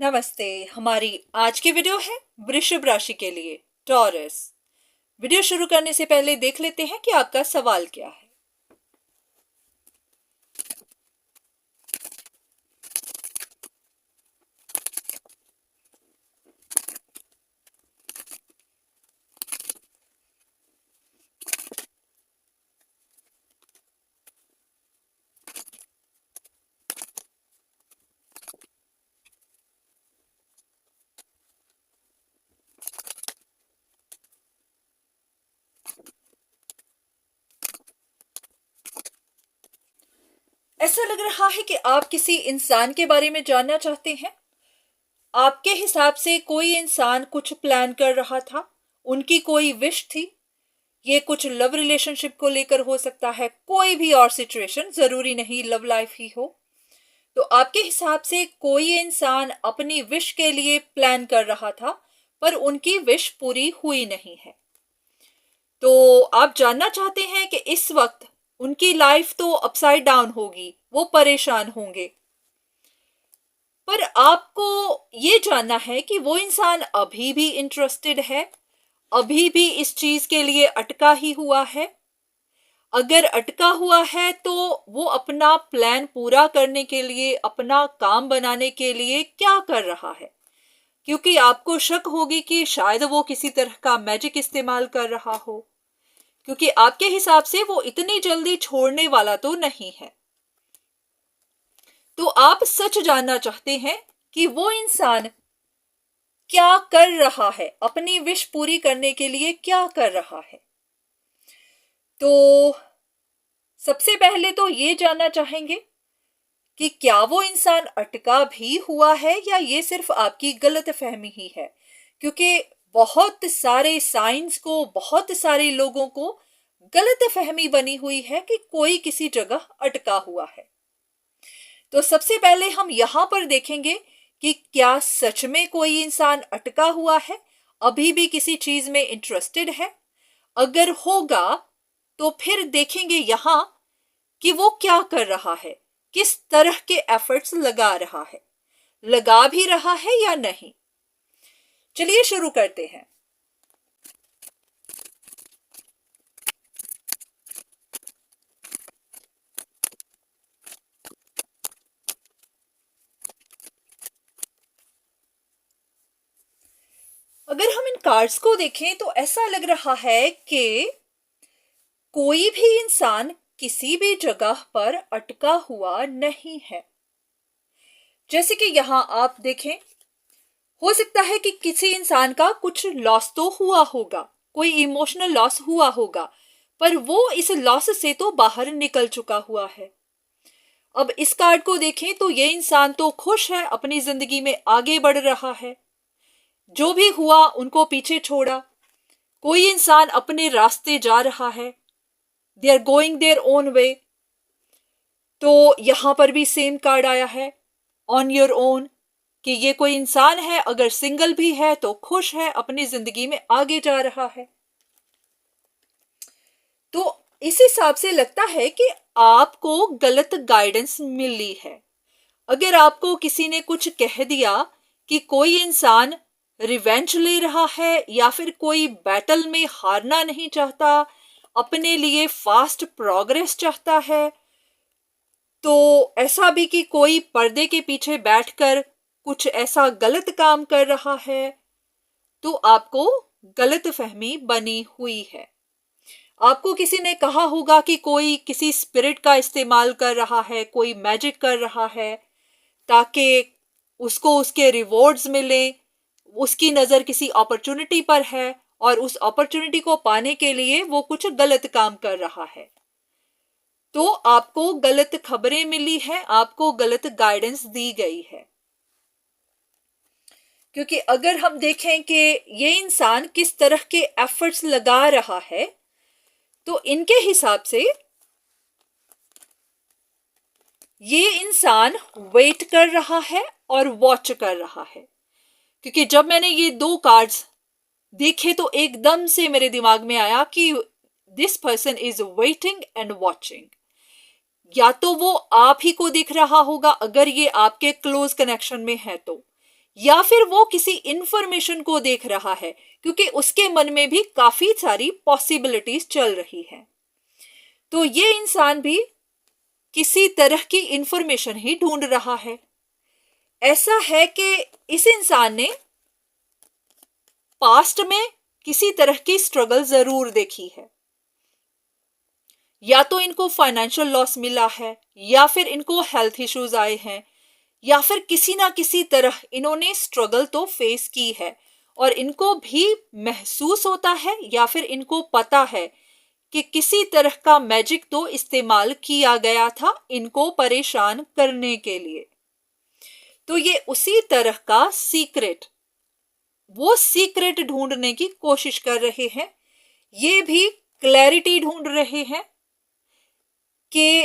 नमस्ते। हमारी आज की वीडियो है वृषभ राशि के लिए, टॉरस। वीडियो शुरू करने से पहले देख लेते हैं कि आपका सवाल क्या है। ऐसा लग रहा है कि आप किसी इंसान के बारे में जानना चाहते हैं। आपके हिसाब से कोई इंसान कुछ प्लान कर रहा था, उनकी कोई विश थी। ये कुछ लव रिलेशनशिप को लेकर हो सकता है, कोई भी और सिचुएशन, जरूरी नहीं लव लाइफ ही हो। तो आपके हिसाब से कोई इंसान अपनी विश के लिए प्लान कर रहा था, पर उनकी विश पूरी हुई नहीं है। तो आप जानना चाहते हैं कि इस वक्त उनकी लाइफ तो अपसाइड डाउन होगी, वो परेशान होंगे। पर आपको ये जानना है कि वो इंसान अभी भी इंटरेस्टेड है, अभी भी इस चीज के लिए अटका ही हुआ है। अगर अटका हुआ है तो वो अपना प्लान पूरा करने के लिए, अपना काम बनाने के लिए क्या कर रहा है। क्योंकि आपको शक होगी कि शायद वो किसी तरह का मैजिक इस्तेमाल कर रहा हो, क्योंकि आपके हिसाब से वो इतनी जल्दी छोड़ने वाला तो नहीं है। तो आप सच जानना चाहते हैं कि वो इंसान क्या कर रहा है, अपनी विश पूरी करने के लिए क्या कर रहा है। तो सबसे पहले तो ये जानना चाहेंगे कि क्या वो इंसान अटका भी हुआ है या ये सिर्फ आपकी गलत फहमी ही है। क्योंकि बहुत सारे साइंस को, बहुत सारे लोगों को गलत फहमी बनी हुई है कि कोई किसी जगह अटका हुआ है। तो सबसे पहले हम यहां पर देखेंगे कि क्या सच में कोई इंसान अटका हुआ है, अभी भी किसी चीज में इंटरेस्टेड है। अगर होगा तो फिर देखेंगे यहां कि वो क्या कर रहा है, किस तरह के एफर्ट्स लगा रहा है, लगा भी रहा है या नहीं। चलिए शुरू करते हैं। अगर हम इन कार्ड्स को देखें तो ऐसा लग रहा है कि कोई भी इंसान किसी भी जगह पर अटका हुआ नहीं है। जैसे कि यहां आप देखें, हो सकता है कि किसी इंसान का कुछ लॉस तो हुआ होगा, कोई इमोशनल लॉस हुआ होगा, पर वो इस लॉस से तो बाहर निकल चुका हुआ है। अब इस कार्ड को देखें तो ये इंसान तो खुश है, अपनी जिंदगी में आगे बढ़ रहा है, जो भी हुआ उनको पीछे छोड़ा। कोई इंसान अपने रास्ते जा रहा है, they are going their own way. तो यहां पर भी सेम कार्ड आया है, ऑन योर ओन, कि ये कोई इंसान है, अगर सिंगल भी है तो खुश है, अपनी जिंदगी में आगे जा रहा है। तो इस हिसाब से लगता है कि आपको गलत गाइडेंस मिली है। अगर आपको किसी ने कुछ कह दिया कि कोई इंसान रिवेंज ले रहा है या फिर कोई बैटल में हारना नहीं चाहता, अपने लिए फास्ट प्रोग्रेस चाहता है, तो ऐसा भी कि कोई पर्दे के पीछे बैठकर कुछ ऐसा गलत काम कर रहा है, तो आपको गलत फहमी बनी हुई है। आपको किसी ने कहा होगा कि कोई किसी स्पिरिट का इस्तेमाल कर रहा है, कोई मैजिक कर रहा है ताकि उसको उसके रिवॉर्ड्स मिले। उसकी नजर किसी अपॉर्चुनिटी पर है और उस अपॉर्चुनिटी को पाने के लिए वो कुछ गलत काम कर रहा है। तो आपको गलत खबरें मिली है, आपको गलत गाइडेंस दी गई है। क्योंकि अगर हम देखें कि ये इंसान किस तरह के एफर्ट्स लगा रहा है, तो इनके हिसाब से ये इंसान वेट कर रहा है और वॉच कर रहा है। क्योंकि जब मैंने ये दो कार्ड्स देखे तो एकदम से मेरे दिमाग में आया कि this person is waiting and watching. या तो वो आप ही को दिख रहा होगा अगर ये आपके क्लोज कनेक्शन में है तो, या फिर वो किसी इंफॉर्मेशन को देख रहा है, क्योंकि उसके मन में भी काफी सारी पॉसिबिलिटीज चल रही है। तो ये इंसान भी किसी तरह की इंफॉर्मेशन ही ढूंढ रहा है। ऐसा है कि इस इंसान ने पास्ट में किसी तरह की स्ट्रगल जरूर देखी है। या तो इनको फाइनेंशियल लॉस मिला है, या फिर इनको हेल्थ इश्यूज आए हैं, या फिर किसी ना किसी तरह इन्होंने स्ट्रगल तो फेस की है, और इनको भी महसूस होता है या फिर इनको पता है कि किसी तरह का मैजिक तो इस्तेमाल किया गया था इनको परेशान करने के लिए। तो ये उसी तरह का वो सीक्रेट ढूंढने की कोशिश कर रहे हैं। ये भी क्लैरिटी ढूंढ रहे हैं कि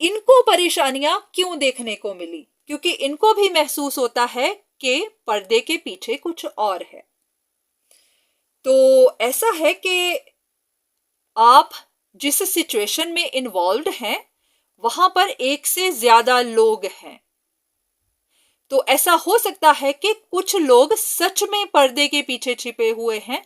इनको परेशानियां क्यों देखने को मिली, क्योंकि इनको भी महसूस होता है कि पर्दे के पीछे कुछ और है। तो ऐसा है कि आप जिस सिचुएशन में इन्वॉल्व्ड हैं वहां पर एक से ज्यादा लोग हैं। तो ऐसा हो सकता है कि कुछ लोग सच में पर्दे के पीछे छिपे हुए हैं।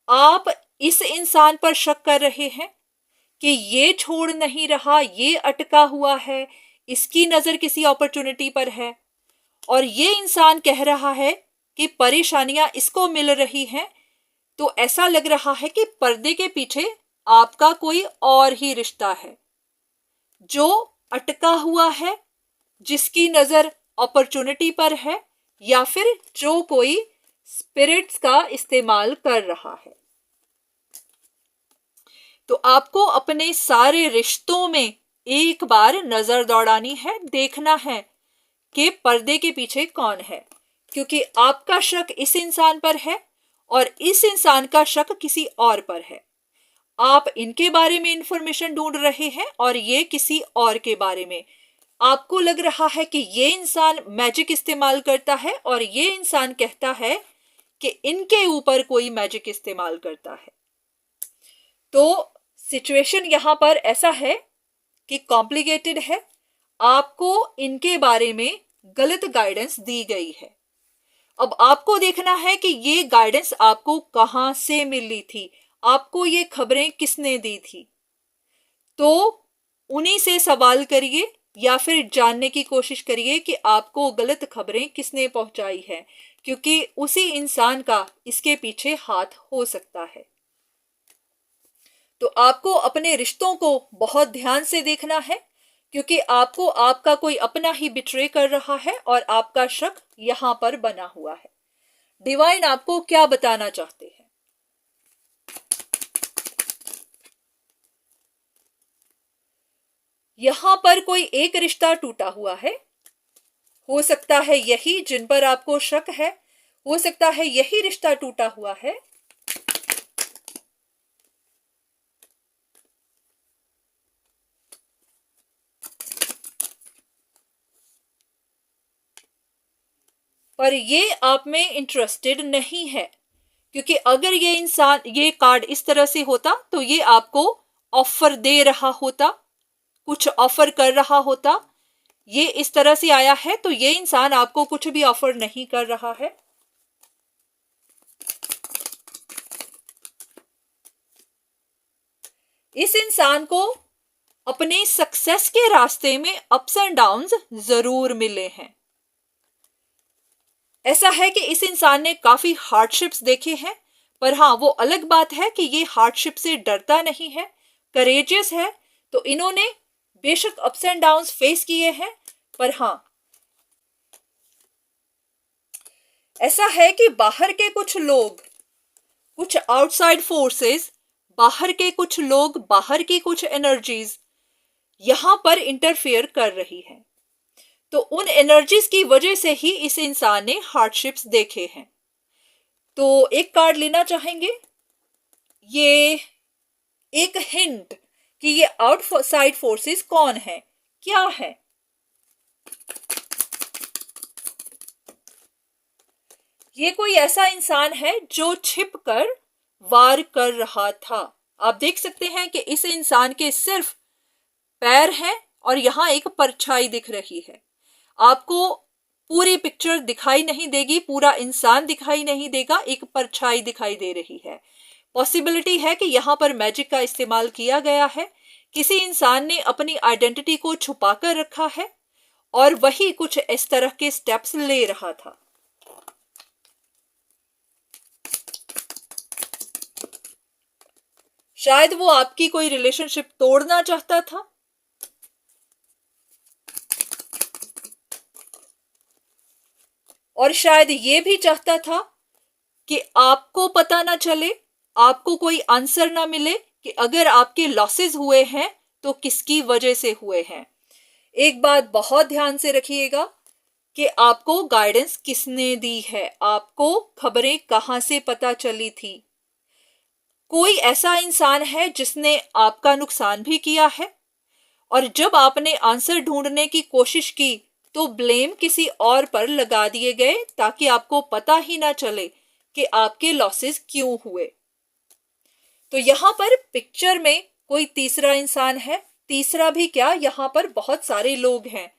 आप इस इंसान पर शक कर रहे हैं कि ये छोड़ नहीं रहा, ये अटका हुआ है, इसकी नजर किसी अपॉर्चुनिटी पर है, और ये इंसान कह रहा है कि परेशानियां इसको मिल रही हैं। तो ऐसा लग रहा है कि पर्दे के पीछे आपका कोई और ही रिश्ता है जो अटका हुआ है, जिसकी नजर अपॉर्चुनिटी पर है, या फिर जो कोई स्पिरिट्स का इस्तेमाल कर रहा है। तो आपको अपने सारे रिश्तों में एक बार नजर दौड़ानी है, देखना है कि पर्दे के पीछे कौन है, क्योंकि आपका शक इस इंसान पर है और इस इंसान का शक किसी और पर है। आप इनके बारे में इंफॉर्मेशन ढूंढ रहे हैं और ये किसी और के बारे में। आपको लग रहा है कि ये इंसान मैजिक इस्तेमाल करता है और ये इंसान कहता है कि इनके ऊपर कोई मैजिक इस्तेमाल करता है। तो सिचुएशन यहां पर ऐसा है कि कॉम्प्लिकेटेड है। आपको इनके बारे में गलत गाइडेंस दी गई है। अब आपको देखना है कि ये गाइडेंस आपको कहां से मिली थी, आपको ये खबरें किसने दी थी। तो उन्हीं से सवाल करिए या फिर जानने की कोशिश करिए कि आपको गलत खबरें किसने पहुंचाई है, क्योंकि उसी इंसान का इसके पीछे हाथ हो सकता है। तो आपको अपने रिश्तों को बहुत ध्यान से देखना है, क्योंकि आपको आपका कोई अपना ही बिट्रे कर रहा है और आपका शक यहां पर बना हुआ है। डिवाइन आपको क्या बताना चाहते हैं? यहां पर कोई एक रिश्ता टूटा हुआ है। हो सकता है यही जिन पर आपको शक है, हो सकता है यही रिश्ता टूटा हुआ है। पर ये आप में इंटरेस्टेड नहीं है, क्योंकि अगर ये इंसान, ये कार्ड इस तरह से होता तो ये आपको ऑफर दे रहा होता, कुछ ऑफर कर रहा होता। ये इस तरह से आया है तो ये इंसान आपको कुछ भी ऑफर नहीं कर रहा है। इस इंसान को अपने सक्सेस के रास्ते में अप्स एंड डाउन्स जरूर मिले हैं। ऐसा है कि इस इंसान ने काफी हार्डशिप्स देखे हैं, पर हाँ, वो अलग बात है कि ये हार्डशिप से डरता नहीं है, करेजियस है। तो इन्होंने बेशक अप्स एंड डाउन्स फेस किए हैं, पर हाँ, ऐसा है कि बाहर के कुछ लोग, कुछ आउटसाइड फोर्सेस, बाहर के कुछ लोग, बाहर की कुछ एनर्जीज यहां पर इंटरफेयर कर रही हैं। तो उन एनर्जीज की वजह से ही इस इंसान ने हार्डशिप्स देखे हैं। तो एक कार्ड लेना चाहेंगे, ये एक हिंट कि ये आउटसाइड फोर्सेस कौन है, क्या है। ये कोई ऐसा इंसान है जो छिपकर वार कर रहा था। आप देख सकते हैं कि इस इंसान के सिर्फ पैर हैं और यहां एक परछाई दिख रही है। आपको पूरी पिक्चर दिखाई नहीं देगी, पूरा इंसान दिखाई नहीं देगा, एक परछाई दिखाई दे रही है। पॉसिबिलिटी है कि यहाँ पर मैजिक का इस्तेमाल किया गया है, किसी इंसान ने अपनी आइडेंटिटी को छुपा कर रखा है और वही कुछ इस तरह के स्टेप्स ले रहा था। शायद वो आपकी कोई रिलेशनशिप तोड़ना चाहता था, और शायद ये भी चाहता था कि आपको पता ना चले, आपको कोई आंसर ना मिले कि अगर आपके लॉसेस हुए हैं तो किसकी वजह से हुए हैं। एक बात बहुत ध्यान से रखिएगा कि आपको गाइडेंस किसने दी है, आपको खबरें कहां से पता चली थी। कोई ऐसा इंसान है जिसने आपका नुकसान भी किया है, और जब आपने आंसर ढूंढने की कोशिश की तो ब्लेम किसी और पर लगा दिए गए ताकि आपको पता ही ना चले कि आपके लॉसेस क्यों हुए। तो यहां पर पिक्चर में कोई तीसरा इंसान है, तीसरा भी क्या, यहां पर बहुत सारे लोग हैं।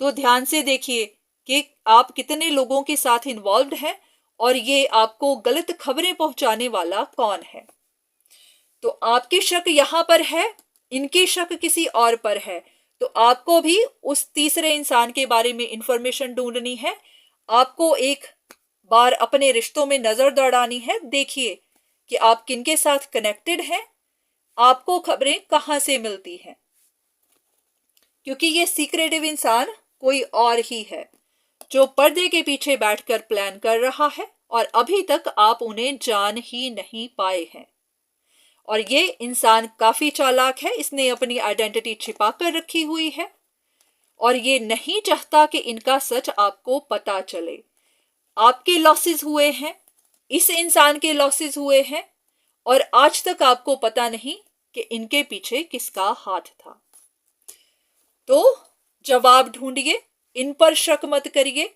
तो ध्यान से देखिए कि आप कितने लोगों के साथ इन्वॉल्व्ड हैं और ये आपको गलत खबरें पहुंचाने वाला कौन है। तो आपकी शक यहां पर है, इनकी शक किसी और पर है, तो आपको भी उस तीसरे इंसान के बारे में इंफॉर्मेशन ढूंढनी है। आपको एक बार अपने रिश्तों में नजर दौड़ानी है, देखिए कि आप किनके साथ कनेक्टेड हैं, आपको खबरें कहां से मिलती हैं, क्योंकि ये सीक्रेटिव इंसान कोई और ही है जो पर्दे के पीछे बैठकर प्लान कर रहा है और अभी तक आप उन्हें जान ही नहीं पाए हैं। और ये इंसान काफी चालाक है, इसने अपनी आइडेंटिटी छिपा कर रखी हुई है और ये नहीं चाहता कि इनका सच आपको पता चले। आपके लॉसेस हुए हैं, इस इंसान के लॉसेस हुए हैं, और आज तक आपको पता नहीं कि इनके पीछे किसका हाथ था। तो जवाब ढूंढिए, इन पर शक मत करिए,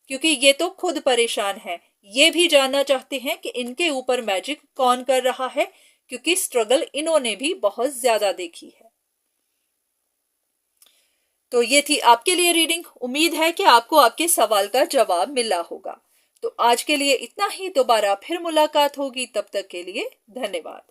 क्योंकि ये तो खुद परेशान है, ये भी जानना चाहते हैं कि इनके ऊपर मैजिक कौन कर रहा है, क्योंकि स्ट्रगल इन्होंने भी बहुत ज्यादा देखी है। तो ये थी आपके लिए रीडिंग। उम्मीद है कि आपको आपके सवाल का जवाब मिला होगा। तो आज के लिए इतना ही, दोबारा फिर मुलाकात होगी, तब तक के लिए धन्यवाद।